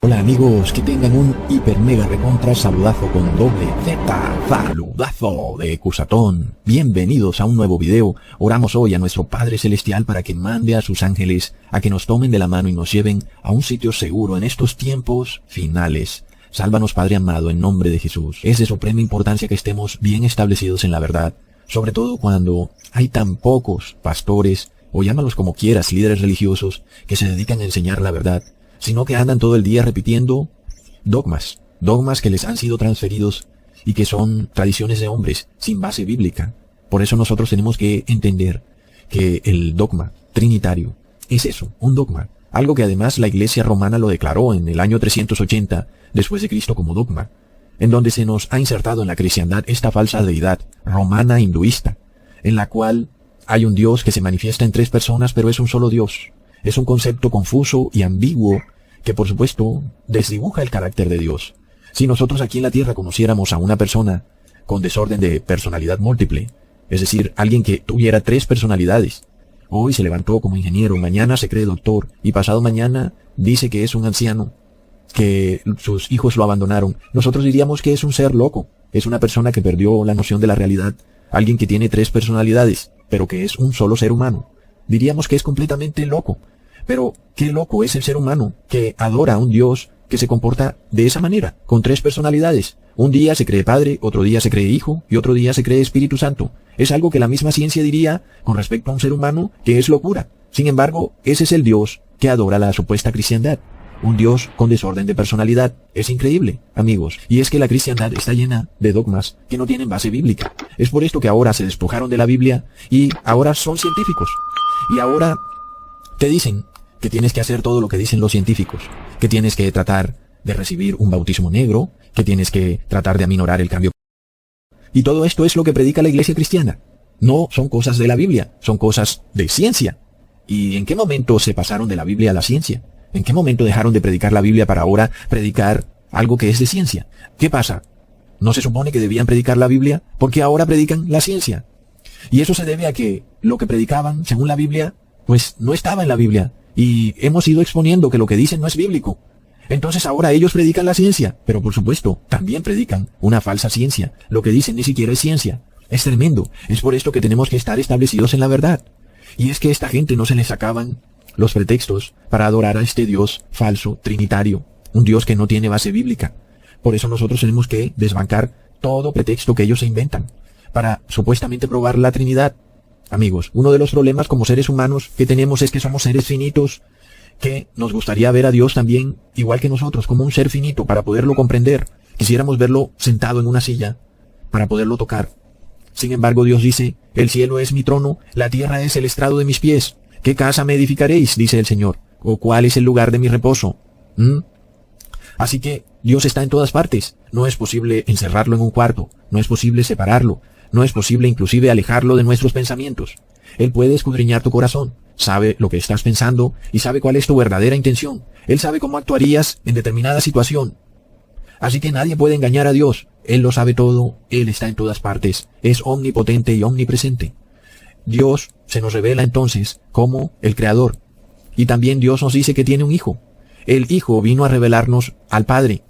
Hola amigos, que tengan un hiper mega recontra saludazo con doble Z, saludazo de Cusatón. Bienvenidos a un nuevo video. Oramos hoy a nuestro Padre Celestial para que mande a sus ángeles a que nos tomen de la mano y nos lleven a un sitio seguro en estos tiempos finales. Sálvanos, Padre amado, en nombre de Jesús. Es de suprema importancia que estemos bien establecidos en la verdad, sobre todo cuando hay tan pocos pastores, o llámalos como quieras, líderes religiosos, que se dedican a enseñar la verdad, sino que andan todo el día repitiendo dogmas que les han sido transferidos y que son tradiciones de hombres, sin base bíblica. Por eso nosotros tenemos que entender que el dogma trinitario es eso, un dogma, algo que además la Iglesia romana lo declaró en el año 380 después de Cristo como dogma, en donde se nos ha insertado en la cristiandad esta falsa deidad romana hinduista, en la cual hay un Dios que se manifiesta en tres personas, pero es un solo Dios. Es un concepto confuso y ambiguo que, por supuesto, desdibuja el carácter de Dios. Si nosotros aquí en la tierra conociéramos a una persona con desorden de personalidad múltiple, es decir, alguien que tuviera tres personalidades, hoy se levantó como ingeniero, mañana se cree doctor y pasado mañana dice que es un anciano, que sus hijos lo abandonaron, nosotros diríamos que es un ser loco, es una persona que perdió la noción de la realidad, alguien que tiene tres personalidades, pero que es un solo ser humano. Diríamos que es completamente loco. Pero qué loco es el ser humano que adora a un Dios que se comporta de esa manera, con tres personalidades. Un día se cree Padre, otro día se cree Hijo y otro día se cree Espíritu Santo. Es algo que la misma ciencia diría con respecto a un ser humano que es locura. Sin embargo, ese es el Dios que adora la supuesta cristiandad. Un Dios con desorden de personalidad. Es increíble, amigos. Y es que la cristiandad está llena de dogmas que no tienen base bíblica. Es por esto que ahora se despojaron de la Biblia y ahora son científicos. Y ahora te dicen que tienes que hacer todo lo que dicen los científicos, que tienes que tratar de recibir un bautismo negro, que tienes que tratar de aminorar el cambio. Y todo esto es lo que predica la Iglesia cristiana. No son cosas de la Biblia, son cosas de ciencia. ¿Y en qué momento se pasaron de la Biblia a la ciencia? ¿En qué momento dejaron de predicar la Biblia para ahora predicar algo que es de ciencia? ¿Qué pasa? ¿No se supone que debían predicar la Biblia? Porque ahora predican la ciencia. Y eso se debe a que lo que predicaban, según la Biblia, pues no estaba en la Biblia. Y hemos ido exponiendo que lo que dicen no es bíblico. Entonces ahora ellos predican la ciencia, pero por supuesto, también predican una falsa ciencia. Lo que dicen ni siquiera es ciencia. Es tremendo. Es por esto que tenemos que estar establecidos en la verdad. Y es que a esta gente no se les sacaban los pretextos para adorar a este Dios falso, trinitario. Un Dios que no tiene base bíblica. Por eso nosotros tenemos que desbancar todo pretexto que ellos se inventan para supuestamente probar la Trinidad. Amigos, uno de los problemas como seres humanos que tenemos es que somos seres finitos, que nos gustaría ver a Dios también igual que nosotros, como un ser finito, para poderlo comprender. Quisiéramos verlo sentado en una silla, para poderlo tocar. Sin embargo, Dios dice, el cielo es mi trono, la tierra es el estrado de mis pies. ¿Qué casa me edificaréis? Dice el Señor. ¿O cuál es el lugar de mi reposo? Así que Dios está en todas partes. No es posible encerrarlo en un cuarto, no es posible separarlo. No es posible inclusive alejarlo de nuestros pensamientos. Él puede escudriñar tu corazón, sabe lo que estás pensando y sabe cuál es tu verdadera intención. Él sabe cómo actuarías en determinada situación. Así que nadie puede engañar a Dios. Él lo sabe todo, Él está en todas partes, es omnipotente y omnipresente. Dios se nos revela entonces como el Creador. Y también Dios nos dice que tiene un Hijo. El Hijo vino a revelarnos al Padre.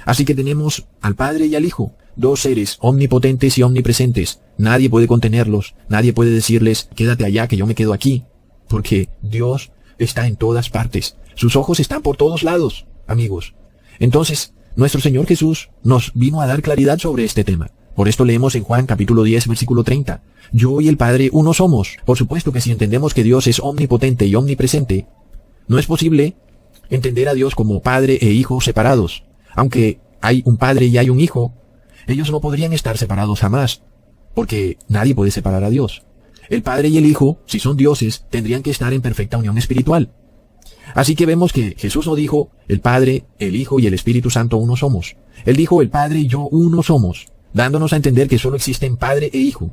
Así que tenemos al Padre y al Hijo. Dos seres omnipotentes y omnipresentes. Nadie puede contenerlos. Nadie puede decirles, quédate allá que yo me quedo aquí. Porque Dios está en todas partes. Sus ojos están por todos lados, amigos. Entonces, nuestro Señor Jesús nos vino a dar claridad sobre este tema. Por esto leemos en Juan capítulo 10, versículo 30. Yo y el Padre uno somos. Por supuesto que si entendemos que Dios es omnipotente y omnipresente, no es posible entender a Dios como Padre e Hijo separados. Aunque hay un Padre y hay un Hijo, ellos no podrían estar separados jamás, porque nadie puede separar a Dios. El Padre y el Hijo, si son dioses, tendrían que estar en perfecta unión espiritual. Así que vemos que Jesús no dijo, el Padre, el Hijo y el Espíritu Santo uno somos. Él dijo, el Padre y yo uno somos, dándonos a entender que solo existen Padre e Hijo,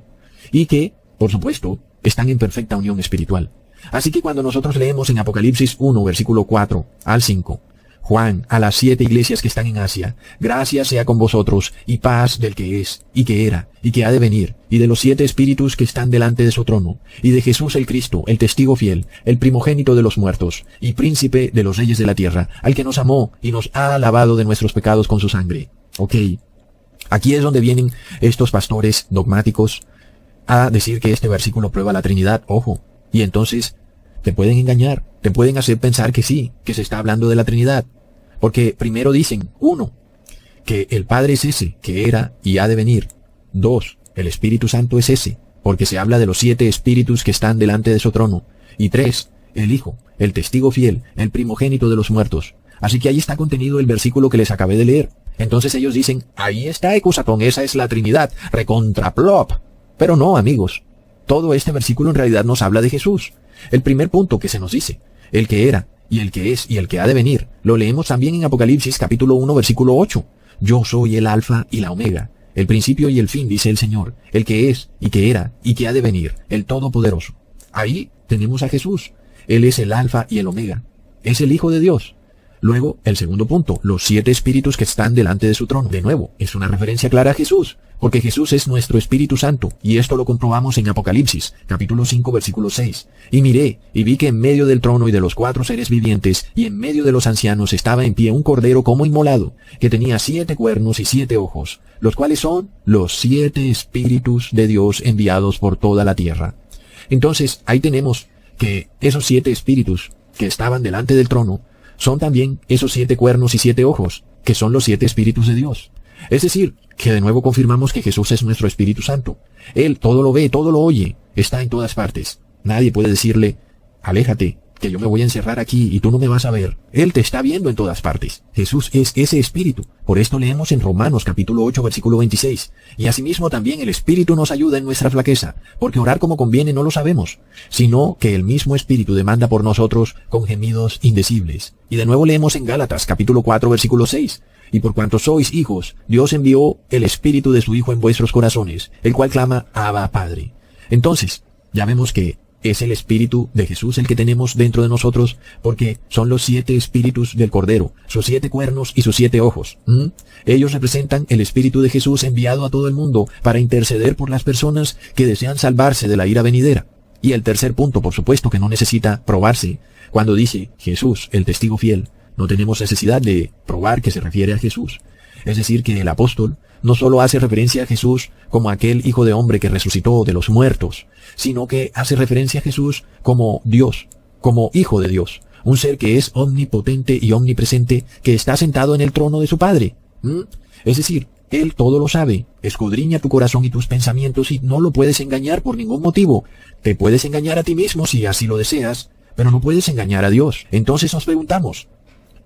y que, por supuesto, están en perfecta unión espiritual. Así que cuando nosotros leemos en Apocalipsis 1, versículo 4 al 5, Juan, a las 7 iglesias que están en Asia, gracia sea con vosotros y paz del que es, y que era, y que ha de venir, y de los 7 espíritus que están delante de su trono, y de Jesús el Cristo, el testigo fiel, el primogénito de los muertos, y príncipe de los reyes de la tierra, al que nos amó y nos ha lavado de nuestros pecados con su sangre. Ok, aquí es donde vienen estos pastores dogmáticos a decir que este versículo prueba la Trinidad, ojo, y entonces te pueden engañar, te pueden hacer pensar que sí, que se está hablando de la Trinidad. Porque primero dicen, 1, que el Padre es ese, que era y ha de venir. 2, el Espíritu Santo es ese, porque se habla de los 7 espíritus que están delante de su trono. Y 3, el Hijo, el testigo fiel, el primogénito de los muertos. Así que ahí está contenido el versículo que les acabé de leer. Entonces ellos dicen, ahí está Ecusatón, esa es la Trinidad, recontraplop. Pero no, amigos. Todo este versículo en realidad nos habla de Jesús. El primer punto que se nos dice, el que era, y el que es, y el que ha de venir. Lo leemos también en Apocalipsis capítulo 1 versículo 8. Yo soy el alfa y la omega, el principio y el fin, dice el Señor, el que es, y que era, y que ha de venir, el Todopoderoso. Ahí tenemos a Jesús. Él es el alfa y el omega. Es el Hijo de Dios. Luego, el segundo punto, los 7 espíritus que están delante de su trono. De nuevo, es una referencia clara a Jesús, porque Jesús es nuestro Espíritu Santo, y esto lo comprobamos en Apocalipsis, capítulo 5, versículo 6. Y miré, y vi que en medio del trono y de los 4 seres vivientes, y en medio de los ancianos estaba en pie un cordero como inmolado, que tenía 7 cuernos y 7 ojos, los cuales son los 7 espíritus de Dios enviados por toda la tierra. Entonces, ahí tenemos que esos 7 espíritus que estaban delante del trono, son también esos 7 cuernos y 7 ojos, que son los 7 espíritus de Dios. Es decir, que de nuevo confirmamos que Jesús es nuestro Espíritu Santo. Él todo lo ve, todo lo oye, está en todas partes. Nadie puede decirle, aléjate, que yo me voy a encerrar aquí y tú no me vas a ver. Él te está viendo en todas partes. Jesús es ese Espíritu. Por esto leemos en Romanos capítulo 8 versículo 26. Y asimismo también el Espíritu nos ayuda en nuestra flaqueza, porque orar como conviene no lo sabemos, sino que el mismo Espíritu demanda por nosotros con gemidos indecibles. Y de nuevo leemos en Gálatas capítulo 4 versículo 6. Y por cuanto sois hijos, Dios envió el Espíritu de su Hijo en vuestros corazones, el cual clama, Abba, Padre. Entonces, ya vemos que es el Espíritu de Jesús el que tenemos dentro de nosotros, porque son los 7 espíritus del Cordero, sus 7 cuernos y sus 7 ojos. Ellos representan el Espíritu de Jesús enviado a todo el mundo para interceder por las personas que desean salvarse de la ira venidera. Y el tercer punto, por supuesto, que no necesita probarse, cuando dice Jesús, el testigo fiel, no tenemos necesidad de probar que se refiere a Jesús. Es decir, que el apóstol no solo hace referencia a Jesús como aquel Hijo de Hombre que resucitó de los muertos, sino que hace referencia a Jesús como Dios, como Hijo de Dios, un ser que es omnipotente y omnipresente, que está sentado en el trono de su Padre. Es decir, Él todo lo sabe, escudriña tu corazón y tus pensamientos y no lo puedes engañar por ningún motivo. Te puedes engañar a ti mismo si así lo deseas, pero no puedes engañar a Dios. Entonces nos preguntamos,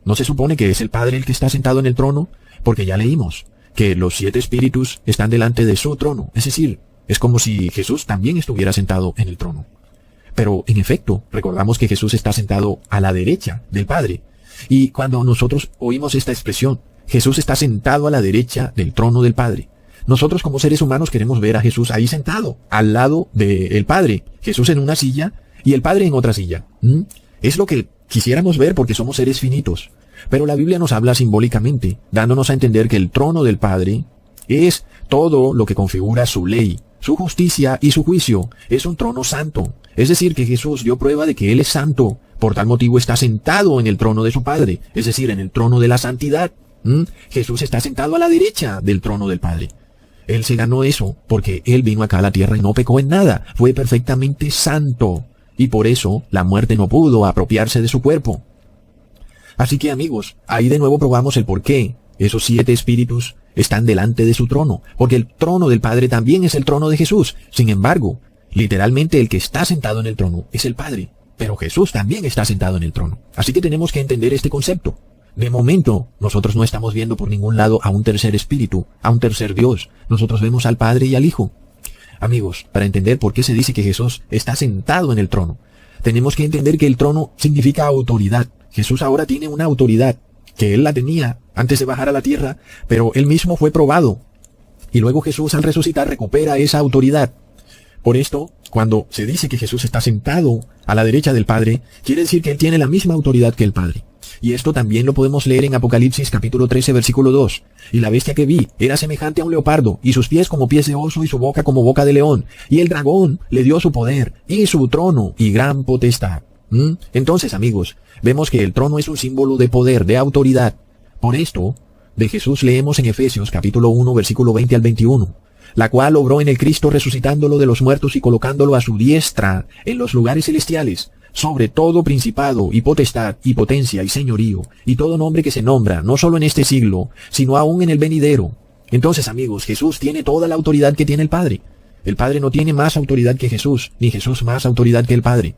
¿no se supone que es el Padre el que está sentado en el trono? Porque ya leímos que los 7 espíritus están delante de su trono. Es decir, es como si Jesús también estuviera sentado en el trono. Pero, en efecto, recordamos que Jesús está sentado a la derecha del Padre. Y cuando nosotros oímos esta expresión, Jesús está sentado a la derecha del trono del Padre, nosotros como seres humanos queremos ver a Jesús ahí sentado, al lado del Padre. Jesús en una silla y el Padre en otra silla. Es lo que quisiéramos ver porque somos seres finitos. Pero la Biblia nos habla simbólicamente, dándonos a entender que el trono del Padre es todo lo que configura su ley, su justicia y su juicio. Es un trono santo. Es decir, que Jesús dio prueba de que Él es santo. Por tal motivo está sentado en el trono de su Padre, es decir, en el trono de la santidad. Jesús está sentado a la derecha del trono del Padre. Él se ganó eso porque Él vino acá a la tierra y no pecó en nada. Fue perfectamente santo. Y por eso la muerte no pudo apropiarse de su cuerpo. Así que amigos, ahí de nuevo probamos el por qué esos 7 espíritus están delante de su trono, porque el trono del Padre también es el trono de Jesús. Sin embargo, literalmente el que está sentado en el trono es el Padre, pero Jesús también está sentado en el trono. Así que tenemos que entender este concepto. De momento, nosotros no estamos viendo por ningún lado a un tercer espíritu, a un tercer Dios. Nosotros vemos al Padre y al Hijo. Amigos, para entender por qué se dice que Jesús está sentado en el trono, tenemos que entender que el trono significa autoridad. Jesús ahora tiene una autoridad, que Él la tenía antes de bajar a la tierra, pero Él mismo fue probado. Y luego Jesús al resucitar recupera esa autoridad. Por esto, cuando se dice que Jesús está sentado a la derecha del Padre, quiere decir que Él tiene la misma autoridad que el Padre. Y esto también lo podemos leer en Apocalipsis capítulo 13 versículo 2. Y la bestia que vi era semejante a un leopardo, y sus pies como pies de oso, y su boca como boca de león. Y el dragón le dio su poder, y su trono, y gran potestad. Entonces, amigos, vemos que el trono es un símbolo de poder, de autoridad. Por esto, de Jesús leemos en Efesios capítulo 1 versículo 20 al 21. La cual obró en el Cristo resucitándolo de los muertos y colocándolo a su diestra en los lugares celestiales, sobre todo principado y potestad y potencia y señorío, y todo nombre que se nombra, no solo en este siglo, sino aún en el venidero. Entonces, amigos, Jesús tiene toda la autoridad que tiene el Padre. El Padre no tiene más autoridad que Jesús, ni Jesús más autoridad que el Padre.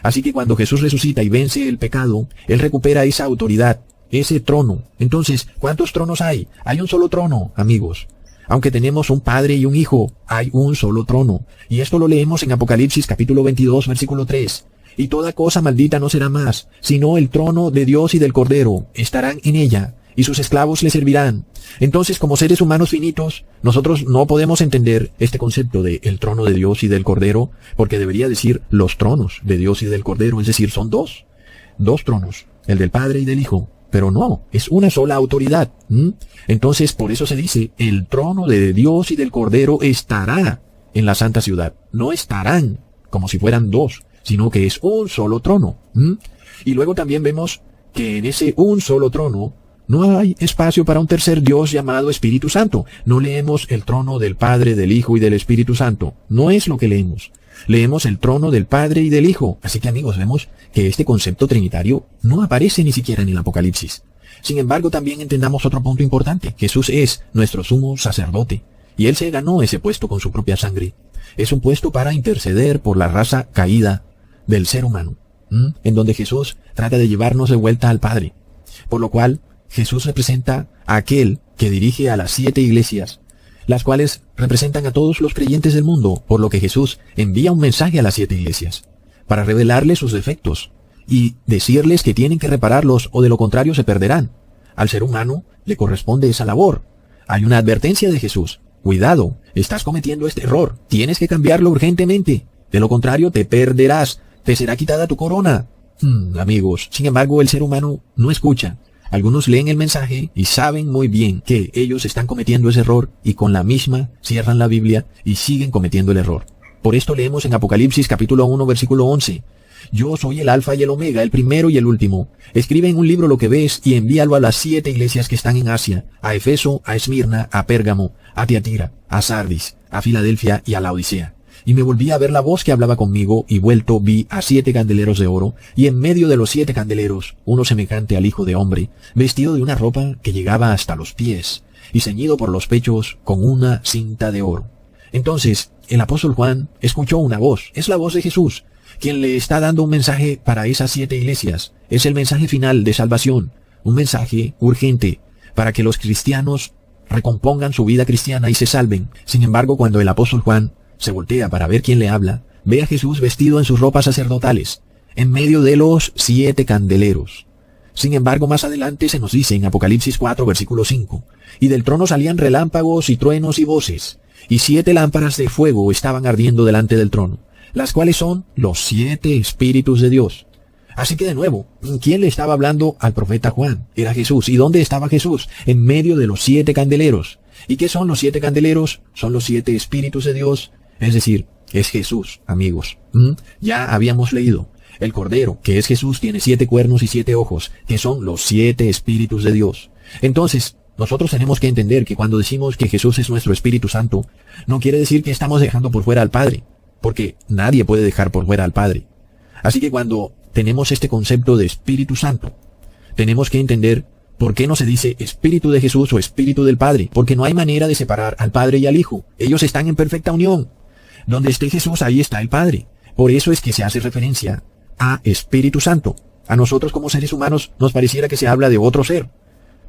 Así que cuando Jesús resucita y vence el pecado, Él recupera esa autoridad, ese trono. Entonces, ¿cuántos tronos hay? Hay un solo trono, amigos. Aunque tenemos un Padre y un Hijo, hay un solo trono. Y esto lo leemos en Apocalipsis capítulo 22, versículo 3. Y toda cosa maldita no será más, sino el trono de Dios y del Cordero. Estarán en ella, y sus esclavos le servirán. Entonces, como seres humanos finitos, nosotros no podemos entender este concepto de el trono de Dios y del Cordero, porque debería decir los tronos de Dios y del Cordero, es decir, son dos tronos, el del Padre y del Hijo. Pero no, es una sola autoridad. Entonces, por eso se dice, el trono de Dios y del Cordero estará en la santa ciudad. No estarán como si fueran dos, sino que es un solo trono. Y luego también vemos que en ese un solo trono no hay espacio para un tercer Dios llamado Espíritu Santo. No leemos el trono del Padre, del Hijo y del Espíritu Santo. No es lo que leemos. Leemos el trono del Padre y del Hijo. Así que, amigos, vemos que este concepto trinitario no aparece ni siquiera en el Apocalipsis. Sin embargo, también entendamos otro punto importante. Jesús es nuestro sumo sacerdote, y Él se ganó ese puesto con su propia sangre. Es un puesto para interceder por la raza caída del ser humano, en donde Jesús trata de llevarnos de vuelta al Padre. Por lo cual, Jesús representa a aquel que dirige a las 7 iglesias, las cuales representan a todos los creyentes del mundo, por lo que Jesús envía un mensaje a las 7 iglesias, para revelarles sus defectos, y decirles que tienen que repararlos o de lo contrario se perderán. Al ser humano le corresponde esa labor. Hay una advertencia de Jesús. Cuidado, estás cometiendo este error, tienes que cambiarlo urgentemente, de lo contrario te perderás, te será quitada tu corona. Amigos, sin embargo el ser humano no escucha. Algunos leen el mensaje y saben muy bien que ellos están cometiendo ese error y con la misma cierran la Biblia y siguen cometiendo el error. Por esto leemos en Apocalipsis capítulo 1 versículo 11. Yo soy el alfa y el omega, el primero y el último. Escribe en un libro lo que ves y envíalo a las 7 iglesias que están en Asia, a Efeso, a Esmirna, a Pérgamo, a Tiatira, a Sardis, a Filadelfia y a la Odisea. Y me volví a ver la voz que hablaba conmigo, y vuelto vi a 7 candeleros de oro, y en medio de los 7 candeleros, uno semejante al Hijo de Hombre, vestido de una ropa que llegaba hasta los pies, y ceñido por los pechos con una cinta de oro. Entonces, el apóstol Juan escuchó una voz, es la voz de Jesús, quien le está dando un mensaje para esas 7 iglesias. Es el mensaje final de salvación, un mensaje urgente, para que los cristianos recompongan su vida cristiana y se salven. Sin embargo, cuando el apóstol Juan se voltea para ver quién le habla, ve a Jesús vestido en sus ropas sacerdotales, en medio de los 7 candeleros. Sin embargo, más adelante se nos dice en Apocalipsis 4, versículo 5, y del trono salían relámpagos y truenos y voces, y 7 lámparas de fuego estaban ardiendo delante del trono, las cuales son los 7 espíritus de Dios. Así que de nuevo, ¿quién le estaba hablando al profeta Juan? Era Jesús. ¿Y dónde estaba Jesús? En medio de los 7 candeleros. ¿Y qué son los 7 candeleros? Son los 7 espíritus de Dios. Es decir, es Jesús, amigos. Ya habíamos leído. El Cordero, que es Jesús, tiene 7 cuernos y 7 ojos, que son los 7 espíritus de Dios. Entonces, nosotros tenemos que entender que cuando decimos que Jesús es nuestro Espíritu Santo, no quiere decir que estamos dejando por fuera al Padre, porque nadie puede dejar por fuera al Padre. Así que cuando tenemos este concepto de Espíritu Santo, tenemos que entender por qué no se dice Espíritu de Jesús o Espíritu del Padre, porque no hay manera de separar al Padre y al Hijo. Ellos están en perfecta unión. Donde esté Jesús, ahí está el Padre. Por eso es que se hace referencia a Espíritu Santo. A nosotros como seres humanos nos pareciera que se habla de otro ser.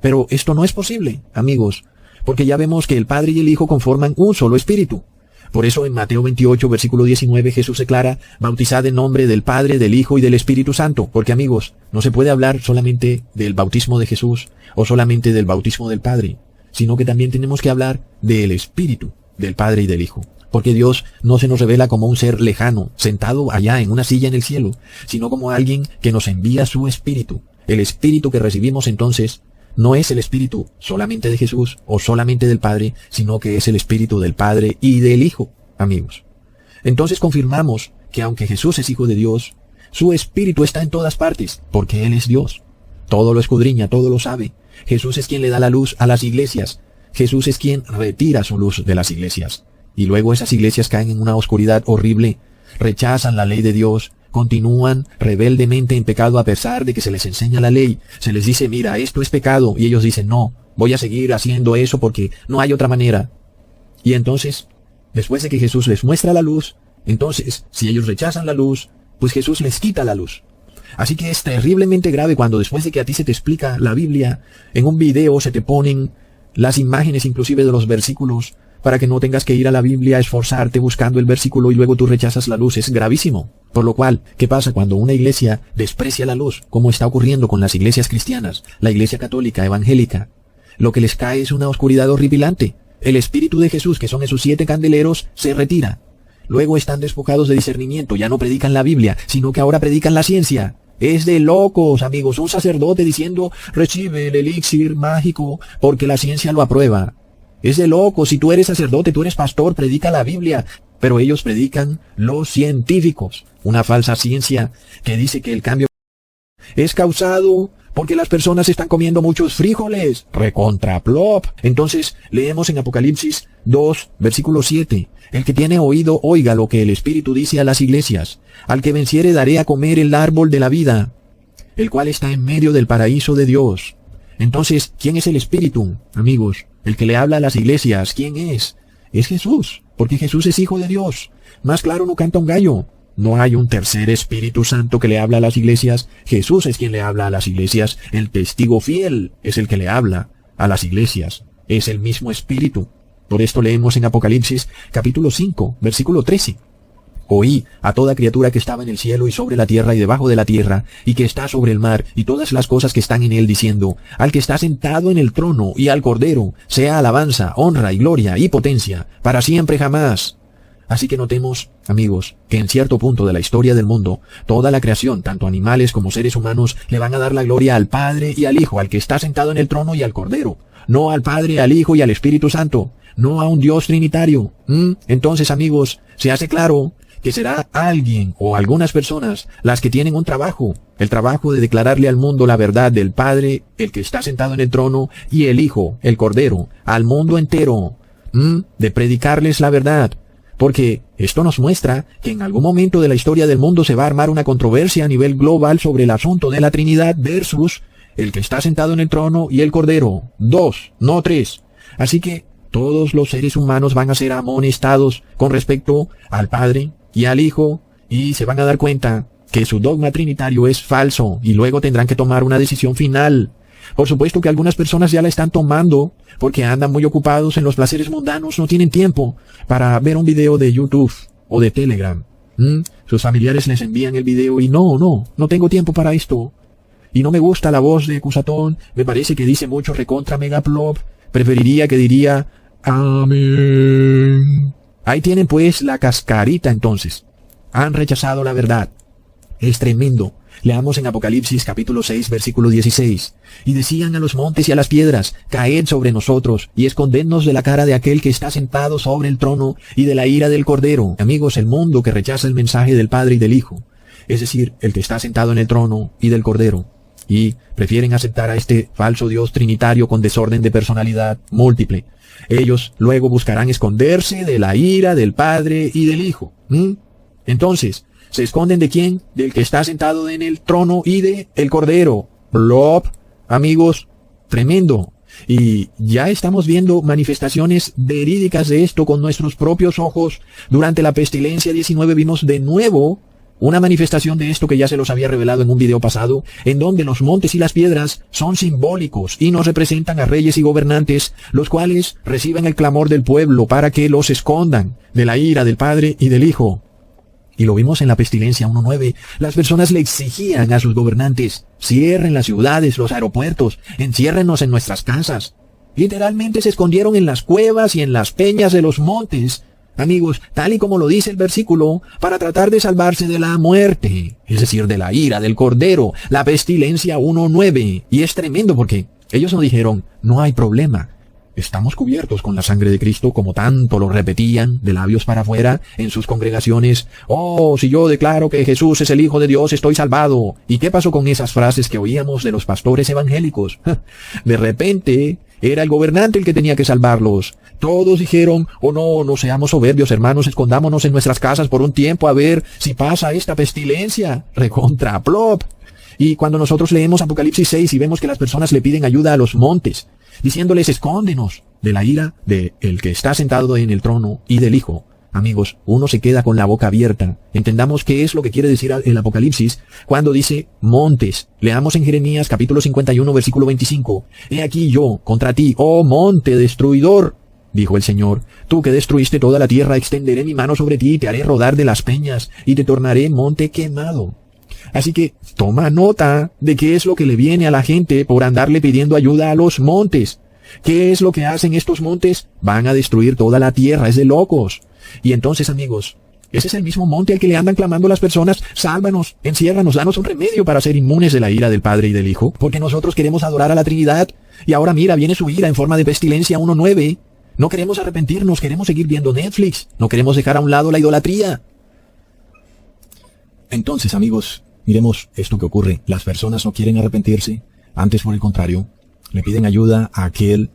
Pero esto no es posible, amigos, porque ya vemos que el Padre y el Hijo conforman un solo Espíritu. Por eso en Mateo 28, versículo 19, Jesús declara, bautizad en nombre del Padre, del Hijo y del Espíritu Santo. Porque, amigos, no se puede hablar solamente del bautismo de Jesús o solamente del bautismo del Padre, sino que también tenemos que hablar del Espíritu, del Padre y del Hijo. Porque Dios no se nos revela como un ser lejano, sentado allá en una silla en el cielo, sino como alguien que nos envía su Espíritu. El espíritu que recibimos entonces no es el espíritu solamente de Jesús o solamente del Padre, sino que es el espíritu del Padre y del Hijo, amigos. Entonces confirmamos que aunque Jesús es Hijo de Dios, su espíritu está en todas partes, porque Él es Dios. Todo lo escudriña, todo lo sabe. Jesús es quien le da la luz a las iglesias. Jesús es quien retira su luz de las iglesias. Y luego esas iglesias caen en una oscuridad horrible, rechazan la ley de Dios, continúan rebeldemente en pecado a pesar de que se les enseña la ley. Se les dice, mira, esto es pecado, y ellos dicen, no, voy a seguir haciendo eso porque no hay otra manera. Y entonces, después de que Jesús les muestra la luz, entonces, si ellos rechazan la luz, pues Jesús les quita la luz. Así que es terriblemente grave cuando después de que a ti se te explica la Biblia, en un video se te ponen las imágenes inclusive de los versículos, para que no tengas que ir a la Biblia a esforzarte buscando el versículo y luego tú rechazas la luz. Es gravísimo. Por lo cual, ¿qué pasa cuando una iglesia desprecia la luz? Como está ocurriendo con las iglesias cristianas, la iglesia católica, evangélica. Lo que les cae es una oscuridad horripilante. El Espíritu de Jesús, que son esos 7 candeleros, se retira. Luego están despojados de discernimiento, ya no predican la Biblia, sino que ahora predican la ciencia. Es de locos, amigos, un sacerdote diciendo, recibe el elixir mágico porque la ciencia lo aprueba. Es de locos, si tú eres sacerdote, tú eres pastor, predica la Biblia. Pero ellos predican los científicos, una falsa ciencia que dice que el cambio es causado porque las personas están comiendo muchos frijoles. Recontraplop. Entonces, leemos en Apocalipsis 2, versículo 7. El que tiene oído, oiga lo que el Espíritu dice a las iglesias. Al que venciere daré a comer el árbol de la vida, el cual está en medio del paraíso de Dios. Entonces, ¿quién es el Espíritu, amigos? El que le habla a las iglesias, ¿quién es? Es Jesús, porque Jesús es Hijo de Dios. Más claro no canta un gallo. No hay un tercer Espíritu Santo que le habla a las iglesias. Jesús es quien le habla a las iglesias. El testigo fiel es el que le habla a las iglesias. Es el mismo Espíritu. Por esto leemos en Apocalipsis capítulo 5, versículo 13. Oí a toda criatura que estaba en el cielo y sobre la tierra y debajo de la tierra, y que está sobre el mar, y todas las cosas que están en él, diciendo, al que está sentado en el trono y al Cordero, sea alabanza, honra y gloria y potencia, para siempre jamás. Así que notemos, amigos, que en cierto punto de la historia del mundo, toda la creación, tanto animales como seres humanos, le van a dar la gloria al Padre y al Hijo, al que está sentado en el trono y al Cordero, no al Padre, al Hijo y al Espíritu Santo, no a un Dios trinitario. Entonces, amigos, se hace claro que será alguien o algunas personas las que tienen un trabajo, el trabajo de declararle al mundo la verdad del Padre, el que está sentado en el trono, y el Hijo, el Cordero, al mundo entero, de predicarles la verdad. Porque esto nos muestra que en algún momento de la historia del mundo se va a armar una controversia a nivel global sobre el asunto de la Trinidad versus el que está sentado en el trono y el Cordero. 2, no 3. Así que todos los seres humanos van a ser amonestados con respecto al Padre y al Hijo, y se van a dar cuenta que su dogma trinitario es falso, y luego tendrán que tomar una decisión final. Por supuesto que algunas personas ya la están tomando, porque andan muy ocupados en los placeres mundanos, no tienen tiempo para ver un video de YouTube o de Telegram. Sus familiares les envían el video y no tengo tiempo para esto. Y no me gusta la voz de Cusatón, me parece que dice mucho recontra megaplop, preferiría que diría amén. Ahí tienen pues la cascarita entonces. Han rechazado la verdad. Es tremendo. Leamos en Apocalipsis capítulo 6, versículo 16. Y decían a los montes y a las piedras, caed sobre nosotros, y escondednos de la cara de aquel que está sentado sobre el trono, y de la ira del Cordero. Amigos, el mundo que rechaza el mensaje del Padre y del Hijo, es decir, el que está sentado en el trono y del Cordero, y prefieren aceptar a este falso Dios trinitario con desorden de personalidad múltiple. Ellos luego buscarán esconderse de la ira del Padre y del Hijo. Entonces, ¿se esconden de quién? Del que está sentado en el trono y de el Cordero. Plop, amigos, tremendo. Y ya estamos viendo manifestaciones verídicas de esto con nuestros propios ojos. Durante la pestilencia 19 vimos de nuevo una manifestación de esto que ya se los había revelado en un video pasado, en donde los montes y las piedras son simbólicos y nos representan a reyes y gobernantes, los cuales reciben el clamor del pueblo para que los escondan de la ira del Padre y del Hijo. Y lo vimos en la pestilencia 1.9. Las personas le exigían a sus gobernantes, cierren las ciudades, los aeropuertos, enciérrenos en nuestras casas. Literalmente se escondieron en las cuevas y en las peñas de los montes amigos, tal y como lo dice el versículo, para tratar de salvarse de la muerte, es decir, de la ira del Cordero, la pestilencia 1:9. Y es tremendo porque ellos no dijeron, no hay problema, estamos cubiertos con la sangre de Cristo, como tanto lo repetían de labios para afuera en sus congregaciones. Oh, si yo declaro que Jesús es el Hijo de Dios, estoy salvado. ¿Y qué pasó con esas frases que oíamos de los pastores evangélicos? De repente, era el gobernante el que tenía que salvarlos. Todos dijeron, oh no, no seamos soberbios, hermanos, escondámonos en nuestras casas por un tiempo a ver si pasa esta pestilencia. Recontra plop. Y cuando nosotros leemos Apocalipsis 6 y vemos que las personas le piden ayuda a los montes, diciéndoles, escóndenos de la ira de el que está sentado en el trono y del Hijo. Amigos, uno se queda con la boca abierta. Entendamos qué es lo que quiere decir el Apocalipsis cuando dice montes. Leamos en Jeremías capítulo 51, versículo 25. He aquí yo contra ti, oh monte destruidor, dijo el Señor. Tú que destruiste toda la tierra, extenderé mi mano sobre ti y te haré rodar de las peñas y te tornaré monte quemado. Así que toma nota de qué es lo que le viene a la gente por andarle pidiendo ayuda a los montes. ¿Qué es lo que hacen estos montes? Van a destruir toda la tierra, es de locos. Y entonces, amigos, ese es el mismo monte al que le andan clamando las personas, sálvanos, enciérranos, danos un remedio para ser inmunes de la ira del Padre y del Hijo, porque nosotros queremos adorar a la Trinidad, y ahora mira, viene su ira en forma de pestilencia 1:9. No queremos arrepentirnos, queremos seguir viendo Netflix, no queremos dejar a un lado la idolatría. Entonces, amigos, miremos esto que ocurre. Las personas no quieren arrepentirse, antes por el contrario, le piden ayuda a aquel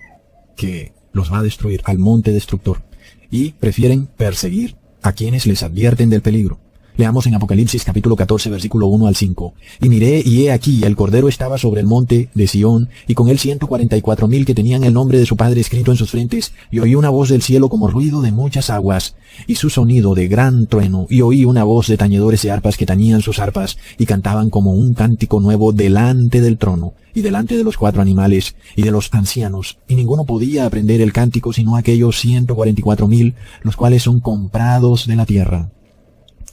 que los va a destruir, al monte destructor, y prefieren perseguir a quienes les advierten del peligro. Leamos en Apocalipsis capítulo 14, versículo 1 al 5. Y miré, y he aquí, el Cordero estaba sobre el monte de Sión, y con él 144,000 que tenían el nombre de su Padre escrito en sus frentes, y oí una voz del cielo como ruido de muchas aguas, y su sonido de gran trueno, y oí una voz de tañedores de arpas que tañían sus arpas, y cantaban como un cántico nuevo delante del trono, y delante de los 4 animales, y de los ancianos, y ninguno podía aprender el cántico sino aquellos 144,000, los cuales son comprados de la tierra.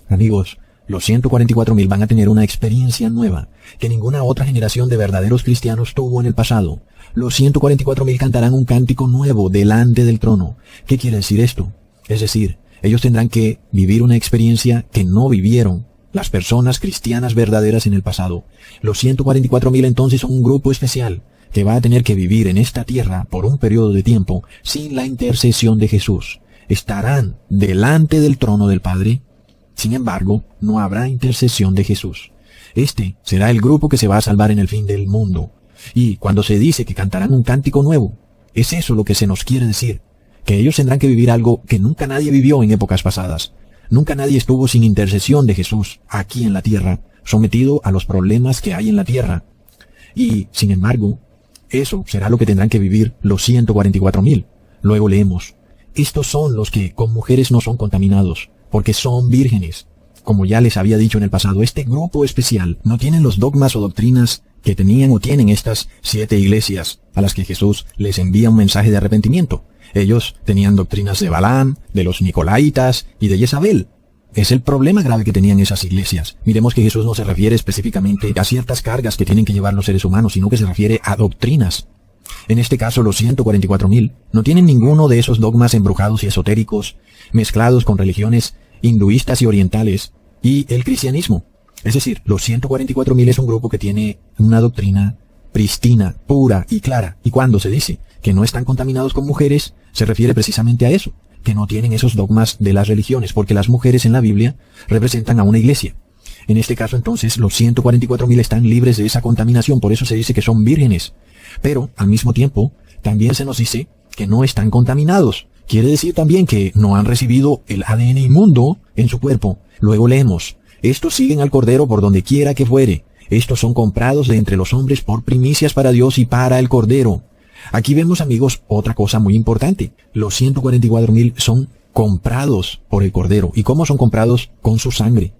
Amigos, los 144,000 van a tener una experiencia nueva que ninguna otra generación de verdaderos cristianos tuvo en el pasado. Los 144,000 cantarán un cántico nuevo delante del trono. ¿Qué quiere decir esto? Es decir, ellos tendrán que vivir una experiencia que no vivieron las personas cristianas verdaderas en el pasado. Los 144,000 entonces son un grupo especial que va a tener que vivir en esta tierra por un periodo de tiempo sin la intercesión de Jesús. Estarán delante del trono del Padre. Sin embargo, no habrá intercesión de Jesús. Este será el grupo que se va a salvar en el fin del mundo. Y cuando se dice que cantarán un cántico nuevo, es eso lo que se nos quiere decir, que ellos tendrán que vivir algo que nunca nadie vivió en épocas pasadas. Nunca nadie estuvo sin intercesión de Jesús aquí en la tierra, sometido a los problemas que hay en la tierra. Y, sin embargo, eso será lo que tendrán que vivir los 144,000. Luego leemos, estos son los que con mujeres no son contaminados, porque son vírgenes. Como ya les había dicho en el pasado, este grupo especial no tienen los dogmas o doctrinas que tenían o tienen estas 7 iglesias a las que Jesús les envía un mensaje de arrepentimiento. Ellos tenían doctrinas de Balaam, de los Nicolaitas y de Jezabel. Es el problema grave que tenían esas iglesias. Miremos que Jesús no se refiere específicamente a ciertas cargas que tienen que llevar los seres humanos, sino que se refiere a doctrinas. En este caso, los 144,000 no tienen ninguno de esos dogmas embrujados y esotéricos, mezclados con religiones hinduistas y orientales, y el cristianismo. Es decir, los 144,000 es un grupo que tiene una doctrina pristina, pura y clara. Y cuando se dice que no están contaminados con mujeres, se refiere precisamente a eso, que no tienen esos dogmas de las religiones, porque las mujeres en la Biblia representan a una iglesia. En este caso, entonces, los 144,000 están libres de esa contaminación, por eso se dice que son vírgenes. Pero, al mismo tiempo, también se nos dice que no están contaminados. Quiere decir también que no han recibido el ADN inmundo en su cuerpo. Luego leemos, estos siguen al Cordero por donde quiera que fuere. Estos son comprados de entre los hombres por primicias para Dios y para el Cordero. Aquí vemos, amigos, otra cosa muy importante. Los 144,000 son comprados por el Cordero. ¿Y cómo son comprados? Con su sangre.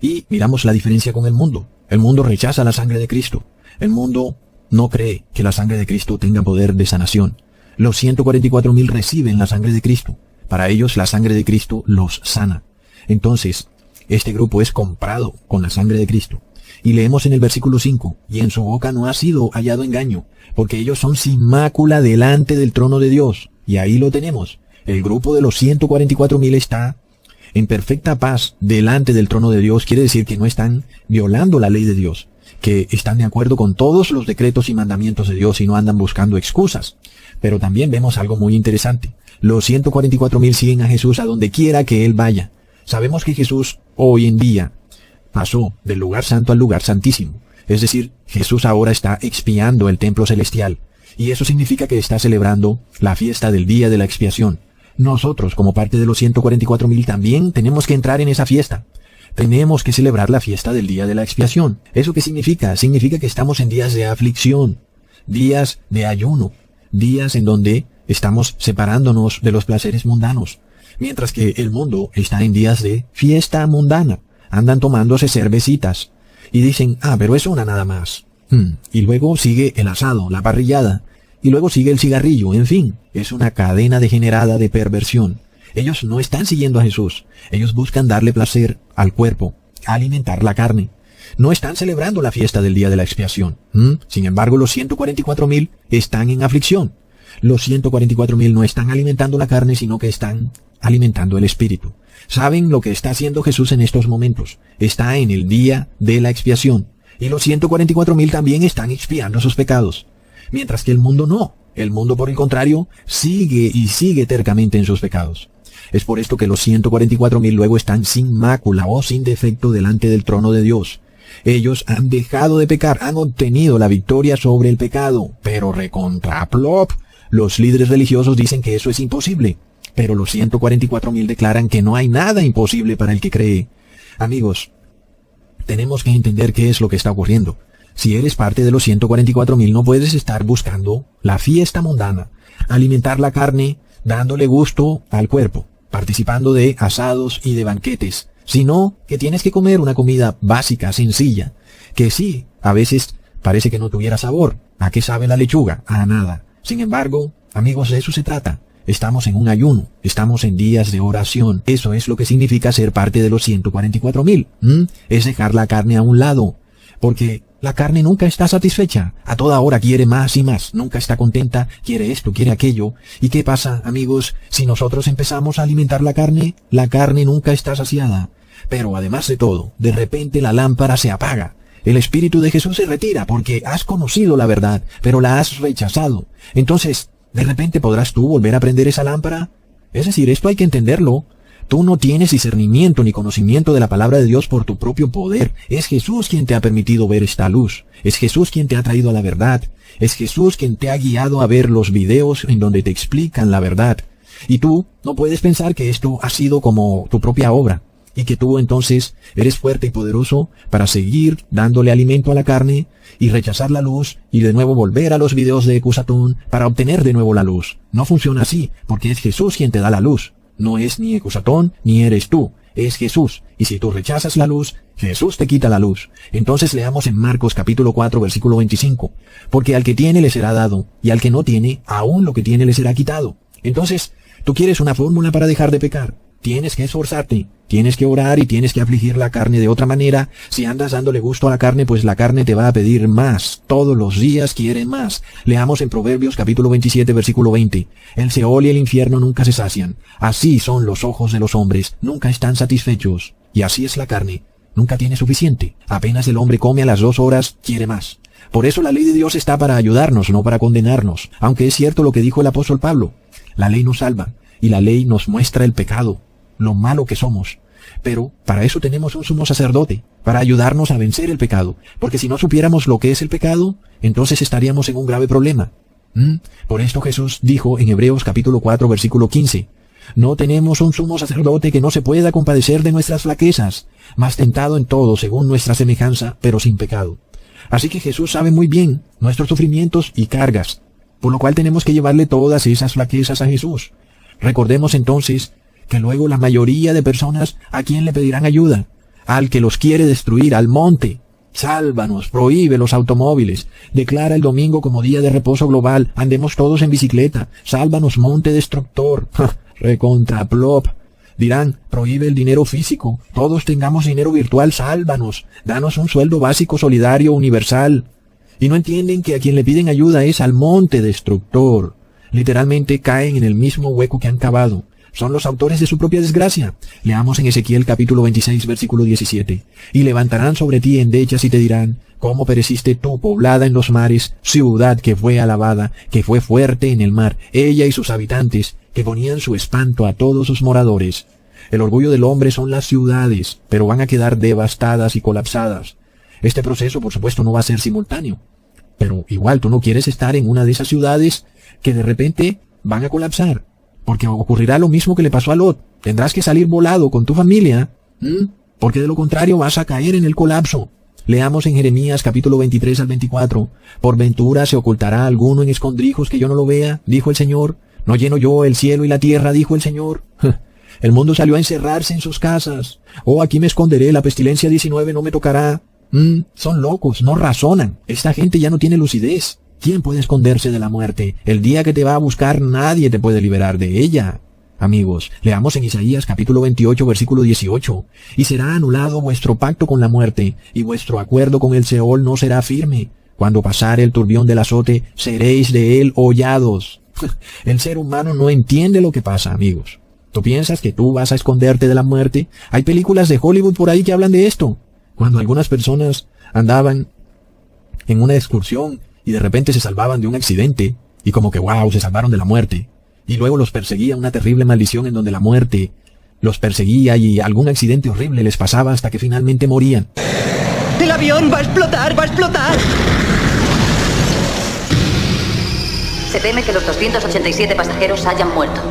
Y miramos la diferencia con el mundo. El mundo rechaza la sangre de Cristo. El mundo no cree que la sangre de Cristo tenga poder de sanación. Los 144,000 reciben la sangre de Cristo. Para ellos la sangre de Cristo los sana. Entonces, este grupo es comprado con la sangre de Cristo. Y leemos en el versículo 5, y en su boca no ha sido hallado engaño, porque ellos son sin mácula delante del trono de Dios. Y ahí lo tenemos. El grupo de los 144.000 está en perfecta paz delante del trono de Dios. Quiere decir que no están violando la ley de Dios, que están de acuerdo con todos los decretos y mandamientos de Dios y no andan buscando excusas. Pero también vemos algo muy interesante. Los 144.000 siguen a Jesús a donde quiera que Él vaya. Sabemos que Jesús hoy en día pasó del lugar santo al lugar santísimo. Es decir, Jesús ahora está expiando el templo celestial. Y eso significa que está celebrando la fiesta del día de la expiación. Nosotros, como parte de los 144.000, también tenemos que entrar en esa fiesta. Tenemos que celebrar la fiesta del día de la expiación. ¿Eso qué significa? Significa que estamos en días de aflicción, días de ayuno, días en donde estamos separándonos de los placeres mundanos. Mientras que el mundo está en días de fiesta mundana. Andan tomándose cervecitas. Y dicen, pero es una nada más. Y luego sigue el asado, la parrillada. Y luego sigue el cigarrillo. En fin, es una cadena degenerada de perversión. Ellos no están siguiendo a Jesús. Ellos buscan darle placer al cuerpo, alimentar la carne. No están celebrando la fiesta del día de la expiación. Sin embargo, los 144.000 están en aflicción. Los 144.000 no están alimentando la carne, sino que están alimentando el espíritu. ¿Saben lo que está haciendo Jesús en estos momentos? Está en el día de la expiación. Y los 144.000 también están expiando sus pecados. Mientras que el mundo no. El mundo, por el contrario, sigue y sigue tercamente en sus pecados. Es por esto que los 144.000 luego están sin mácula o sin defecto delante del trono de Dios. Ellos han dejado de pecar, han obtenido la victoria sobre el pecado. Pero recontraplop, los líderes religiosos dicen que eso es imposible. Pero los 144.000 declaran que no hay nada imposible para el que cree. Amigos, tenemos que entender qué es lo que está ocurriendo. Si eres parte de los 144.000, no puedes estar buscando la fiesta mundana, alimentar la carne, dándole gusto al cuerpo, participando de asados y de banquetes, sino que tienes que comer una comida básica, sencilla, que sí, a veces parece que no tuviera sabor. ¿A qué sabe la lechuga? A nada. Sin embargo, amigos, de eso se trata. Estamos en un ayuno, estamos en días de oración. Eso es lo que significa ser parte de los 144.000. Es dejar la carne a un lado, porque la carne nunca está satisfecha. A toda hora quiere más y más. Nunca está contenta. Quiere esto, quiere aquello. ¿Y qué pasa, amigos? Si nosotros empezamos a alimentar la carne nunca está saciada. Pero además de todo, de repente la lámpara se apaga. El Espíritu de Jesús se retira porque has conocido la verdad, pero la has rechazado. Entonces, ¿de repente podrás tú volver a prender esa lámpara? Es decir, esto hay que entenderlo. Tú no tienes discernimiento ni conocimiento de la palabra de Dios por tu propio poder. Es Jesús quien te ha permitido ver esta luz. Es Jesús quien te ha traído a la verdad. Es Jesús quien te ha guiado a ver los videos en donde te explican la verdad. Y tú no puedes pensar que esto ha sido como tu propia obra. Y que tú entonces eres fuerte y poderoso para seguir dándole alimento a la carne y rechazar la luz y de nuevo volver a los videos de Ecusatón para obtener de nuevo la luz. No funciona así, porque es Jesús quien te da la luz. No es ni Ecusatón ni eres tú, es Jesús. Y si tú rechazas la luz, Jesús te quita la luz. Entonces leamos en Marcos capítulo 4 versículo 25. Porque al que tiene le será dado, y al que no tiene, aún lo que tiene le será quitado. Entonces, tú quieres una fórmula para dejar de pecar. Tienes que esforzarte, tienes que orar y tienes que afligir la carne de otra manera. Si andas dándole gusto a la carne, pues la carne te va a pedir más. Todos los días quiere más. Leamos en Proverbios capítulo 27 versículo 20. El Seol y el infierno nunca se sacian. Así son los ojos de los hombres, nunca están satisfechos. Y así es la carne, nunca tiene suficiente. Apenas el hombre come a las 2 horas, quiere más. Por eso la ley de Dios está para ayudarnos, no para condenarnos. Aunque es cierto lo que dijo el apóstol Pablo. La ley nos salva y la ley nos muestra el pecado, lo malo que somos. Pero para eso tenemos un sumo sacerdote, para ayudarnos a vencer el pecado. Porque si no supiéramos lo que es el pecado, entonces estaríamos en un grave problema. Por esto Jesús dijo en Hebreos capítulo 4 versículo 15, no tenemos un sumo sacerdote que no se pueda compadecer de nuestras flaquezas, mas tentado en todo según nuestra semejanza, pero sin pecado. Así que Jesús sabe muy bien nuestros sufrimientos y cargas, por lo cual tenemos que llevarle todas esas flaquezas a Jesús. Recordemos entonces que luego la mayoría de personas, ¿a quién le pedirán ayuda? Al que los quiere destruir, al monte. Sálvanos, prohíbe los automóviles, declara el domingo como día de reposo global, andemos todos en bicicleta, sálvanos, monte destructor. Recontraplop. Dirán, prohíbe el dinero físico, todos tengamos dinero virtual, sálvanos, danos un sueldo básico solidario universal. Y no entienden que a quien le piden ayuda es al monte destructor. literalmente caen en el mismo hueco que han cavado. Son los autores de su propia desgracia. Leamos en Ezequiel capítulo 26, versículo 17. Y levantarán sobre ti endechas y te dirán, ¿cómo pereciste tú, poblada en los mares, ciudad que fue alabada, que fue fuerte en el mar, ella y sus habitantes, que ponían su espanto a todos sus moradores? El orgullo del hombre son las ciudades, pero van a quedar devastadas y colapsadas. Este proceso, por supuesto, no va a ser simultáneo. Pero igual tú no quieres estar en una de esas ciudades que de repente van a colapsar. Porque ocurrirá lo mismo que le pasó a Lot. Tendrás que salir volado con tu familia, porque de lo contrario vas a caer en el colapso. Leamos en Jeremías capítulo 23 al 24. Por ventura se ocultará alguno en escondrijos que yo no lo vea, dijo el Señor. ¿No lleno yo el cielo y la tierra?, dijo el Señor. El mundo salió a encerrarse en sus casas. Oh, aquí me esconderé, la pestilencia 19 no me tocará. Son locos, no razonan. Esta gente ya no tiene lucidez. ¿Quién puede esconderse de la muerte? El día que te va a buscar nadie te puede liberar de ella. Amigos, leamos en Isaías capítulo 28 versículo 18. Y será anulado vuestro pacto con la muerte, y vuestro acuerdo con el Seol no será firme. Cuando pasare el turbión del azote, seréis de él hollados. El ser humano no entiende lo que pasa, amigos. ¿Tú piensas que tú vas a esconderte de la muerte? Hay películas de Hollywood por ahí que hablan de esto. Cuando algunas personas andaban en una excursión y de repente se salvaban de un accidente, y como que wow, se salvaron de la muerte. Y luego los perseguía una terrible maldición en donde la muerte los perseguía y algún accidente horrible les pasaba hasta que finalmente morían. ¡El avión va a explotar! ¡Va a explotar! Se teme que los 287 pasajeros hayan muerto.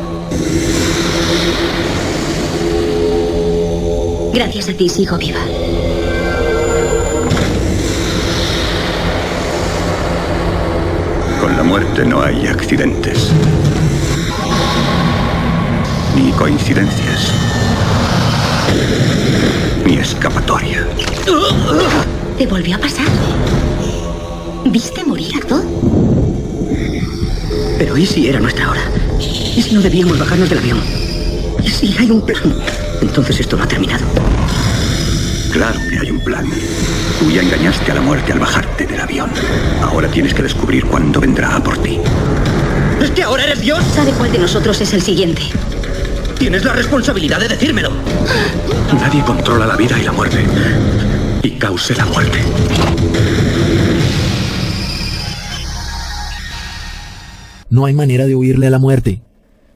Gracias a ti sigo viva. Con la muerte no hay accidentes, ni coincidencias, ni escapatoria. ¿Te volvió a pasar? ¿Viste morir a Todd? Pero ¿y si era nuestra hora? ¿Y si no debíamos bajarnos del avión? ¿Y si hay un plan? Entonces esto no ha terminado. Claro que hay un plan. Tú ya engañaste a la muerte al bajarte del avión. Ahora tienes que descubrir cuándo vendrá a por ti. ¿Es que ahora eres Dios? ¿Sabe cuál de nosotros es el siguiente? Tienes la responsabilidad de decírmelo. Nadie controla la vida y la muerte. Y cause la muerte. No hay manera de huirle a la muerte.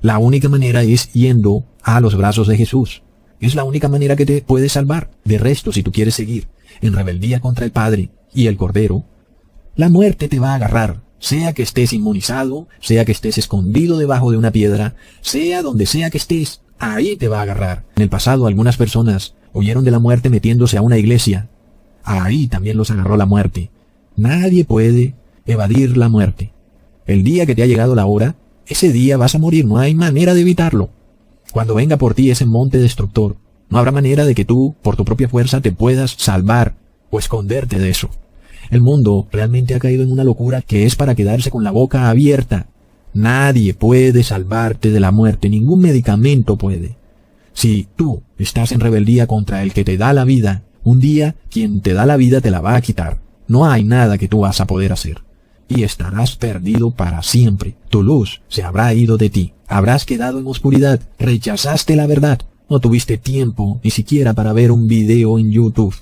La única manera es yendo a los brazos de Jesús. Es la única manera que te puede salvar. De resto, si tú quieres seguir en rebeldía contra el Padre y el Cordero, la muerte te va a agarrar. Sea que estés inmunizado, sea que estés escondido debajo de una piedra, sea donde sea que estés, ahí te va a agarrar. En el pasado algunas personas huyeron de la muerte metiéndose a una iglesia. Ahí también los agarró la muerte. Nadie puede evadir la muerte. El día que te ha llegado la hora, ese día vas a morir, no hay manera de evitarlo. Cuando venga por ti ese monte destructor, no habrá manera de que tú, por tu propia fuerza, te puedas salvar o esconderte de eso. El mundo realmente ha caído en una locura que es para quedarse con la boca abierta. Nadie puede salvarte de la muerte, ningún medicamento puede. Si tú estás en rebeldía contra el que te da la vida, un día quien te da la vida te la va a quitar. No hay nada que tú vas a poder hacer. Y estarás perdido para siempre. Tu luz se habrá ido de ti. Habrás quedado en oscuridad. Rechazaste la verdad. No tuviste tiempo ni siquiera para ver un video en YouTube.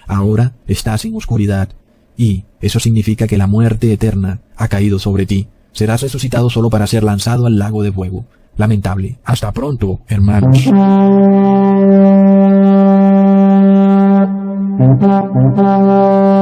Ahora estás en oscuridad. Y eso significa que la muerte eterna ha caído sobre ti. Serás resucitado solo para ser lanzado al lago de fuego. Lamentable. Hasta pronto, hermanos. Thank you.